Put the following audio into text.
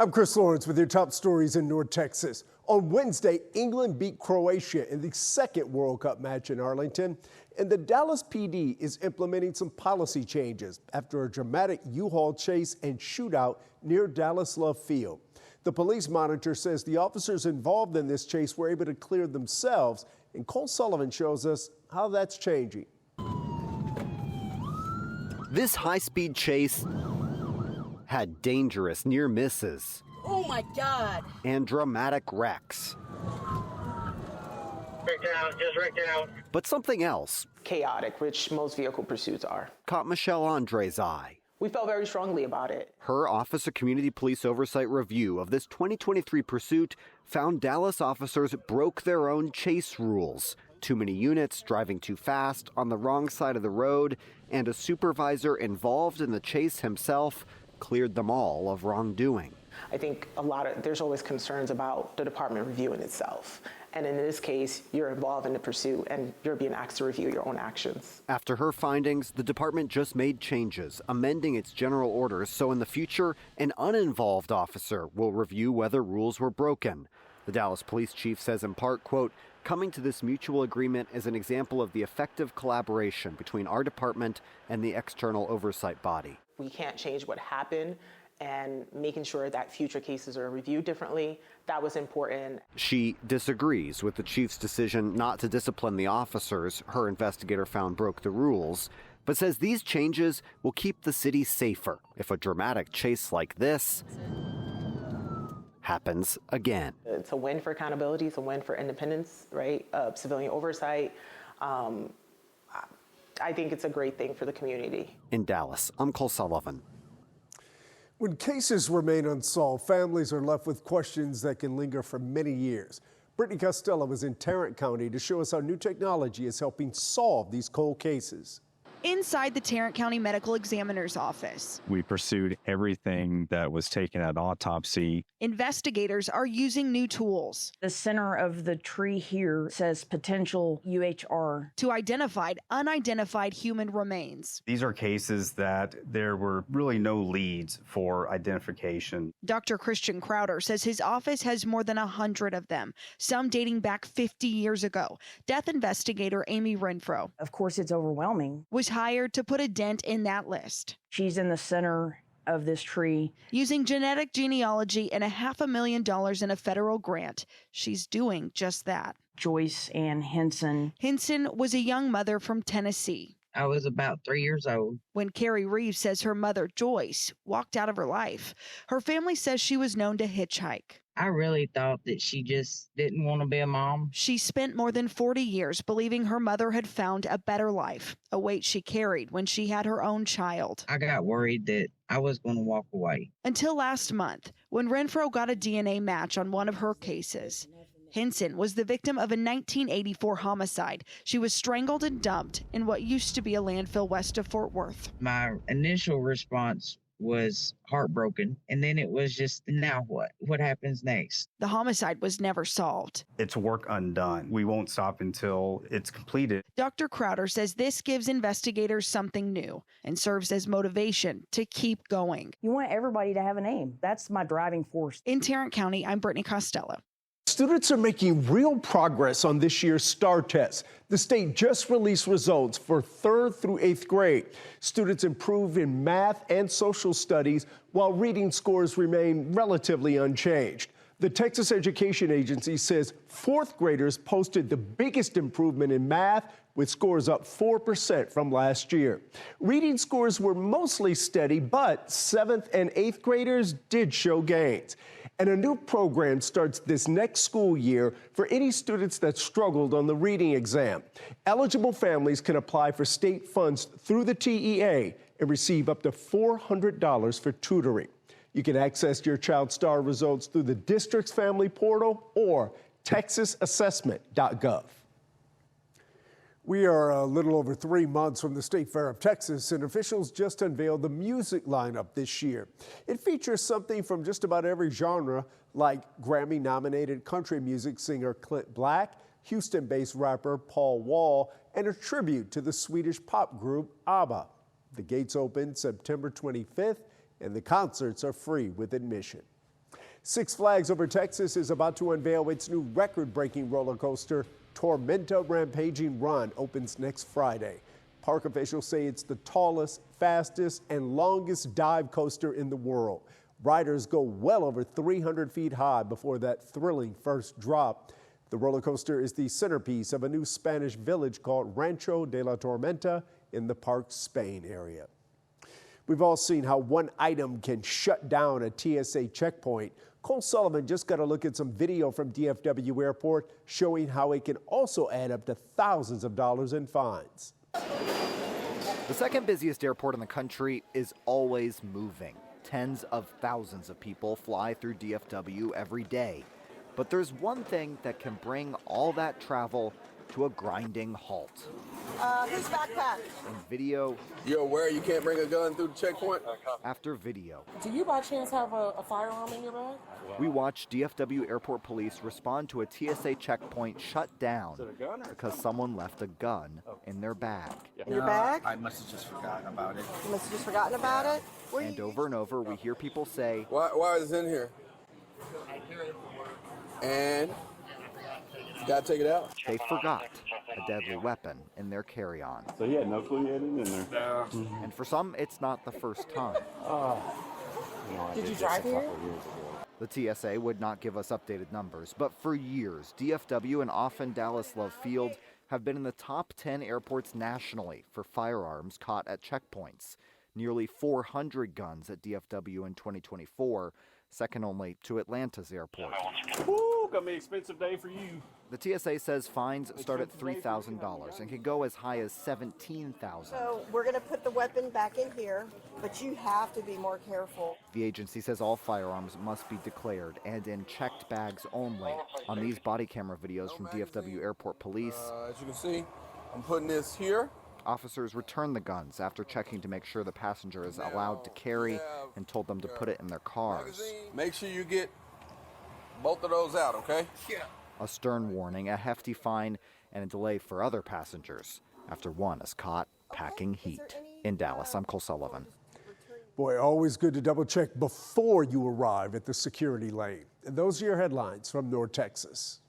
I'm Chris Lawrence with your top stories in North Texas. On Wednesday, England beat Croatia in the second World Cup match in Arlington, and the Dallas PD is implementing some policy changes after a dramatic U-Haul chase and shootout near Dallas Love Field. The police monitor says the officers involved in this chase were able to clear themselves, and Cole Sullivan shows us how that's changing. This high-speed chase had dangerous near misses. Oh my God! And dramatic wrecks. Break down, just break down. But something else, chaotic, which most vehicle pursuits are, caught Michelle Andre's eye. We felt very strongly about it. Her Office of Community Police Oversight review of this 2023 pursuit found Dallas officers broke their own chase rules. Too many units, driving too fast, on the wrong side of the road, and a supervisor involved in the chase himself cleared them all of wrongdoing. I think there's always concerns about the department reviewing itself. And in this case, you're involved in the pursuit and you're being asked to review your own actions. After her findings, the department just made changes, amending its general orders so in the future, an uninvolved officer will review whether rules were broken. The Dallas police chief says in part, quote, "Coming to this mutual agreement is an example of the effective collaboration between our department and the external oversight body." We can't change what happened, and making sure that future cases are reviewed differently, that was important. She disagrees with the chief's decision not to discipline the officers her investigator found broke the rules, but says these changes will keep the city safer if a dramatic chase like this happens again. It's a win for accountability, it's a win for independence, right? Civilian oversight. I think it's a great thing for the community. In Dallas, I'm Cole Sullivan. When cases remain unsolved, families are left with questions that can linger for many years. Brittany Costello was in Tarrant County to show us how new technology is helping solve these cold cases. Inside the Tarrant County Medical Examiner's office, we pursued everything that was taken at autopsy. Investigators are using new tools. The center of the tree here says potential UHR to identify unidentified human remains. These are cases that there were really no leads for identification. Dr. Christian Crowder says his office has more than 100 of them, some dating back 50 years ago. Death investigator Amy Renfro, of course it's overwhelming, was hired to put a dent in that list. She's in the center of this tree. Using genetic genealogy and $500,000 in a federal grant, she's doing just that. Joyce Ann Henson. Henson was a young mother from Tennessee. I was about 3 years old when Carrie Reeves says her mother, Joyce, walked out of her life. Her family says she was known to hitchhike. I really thought that she just didn't want to be a mom. She spent more than 40 years believing her mother had found a better life, a weight she carried when she had her own child. I got worried that I was going to walk away. Until last month, when Renfro got a DNA match on one of her cases. Henson was the victim of a 1984 homicide. She was strangled and dumped in what used to be a landfill west of Fort Worth. My initial response was heartbroken, and then it was just, now what? What happens next? The homicide was never solved. It's work undone. We won't stop until it's completed. Dr. Crowder says this gives investigators something new and serves as motivation to keep going. You want everybody to have a name. That's my driving force. In Tarrant County, I'm Brittany Costello. Students are making real progress on this year's STAR test. The state just released results for 3rd through 8th grade. Students improved in math and social studies, while reading scores remain relatively unchanged. The Texas Education Agency says 4th graders posted the biggest improvement in math, with scores up 4% from last year. Reading scores were mostly steady, but 7th and 8th graders did show gains. And a new program starts this next school year for any students that struggled on the reading exam. Eligible families can apply for state funds through the TEA and receive up to $400 for tutoring. You can access your child's STAR results through the district's family portal or texasassessment.gov. We are a little over 3 months from the State Fair of Texas, and officials just unveiled the music lineup this year. It features something from just about every genre, like Grammy-nominated country music singer Clint Black, Houston-based rapper Paul Wall, and a tribute to the Swedish pop group ABBA. The gates open September 25th, and the concerts are free with admission. Six Flags Over Texas is about to unveil its new record-breaking roller coaster, Tormenta Rampaging Run, opens next Friday. Park officials say it's the tallest, fastest, and longest dive coaster in the world. Riders go well over 300 feet high before that thrilling first drop. The roller coaster is the centerpiece of a new Spanish village called Rancho de la Tormenta in the park's Spain area. We've all seen how one item can shut down a TSA checkpoint. Cole Sullivan just got a look at some video from DFW Airport showing how it can also add up to thousands of dollars in fines. The second busiest airport in the country is always moving. Tens of thousands of people fly through DFW every day. But there's one thing that can bring all that travel to a grinding halt. Whose backpack? In video. You're aware you can't bring a gun through the checkpoint? After video. Do you by chance have a firearm in your bag? We watch DFW Airport Police respond to a TSA checkpoint shut down because someone left a gun in their bag. In your bag? I must have just forgotten about it. You must have just forgotten about it? And over we hear people say, Why is it in here? And you gotta take it out. They forgot a deadly weapon in their carry-on. So he had no clue he had it in there. Yeah. And for some, it's not the first time. Did you drive here? The TSA would not give us updated numbers, but for years, DFW and often Dallas Love Field have been in the top 10 airports nationally for firearms caught at checkpoints. Nearly 400 guns at DFW in 2024, second only to Atlanta's airport. Woo, gonna be an expensive day for you. The TSA says fines start at $3,000 and can go as high as $17,000. So we're going to put the weapon back in here, but you have to be more careful. The agency says all firearms must be declared and in checked bags only. On these body camera videos from DFW Airport Police, As you can see, I'm putting this here. officers return the guns after checking to make sure the passenger is allowed to carry and told them to put it in their cars. Make sure you get both of those out, okay? Yeah. A stern warning, a hefty fine, and a delay for other passengers after one is caught packing heat. In Dallas, I'm Cole Sullivan. Boy, always good to double check before you arrive at the security lane. And those are your headlines from North Texas.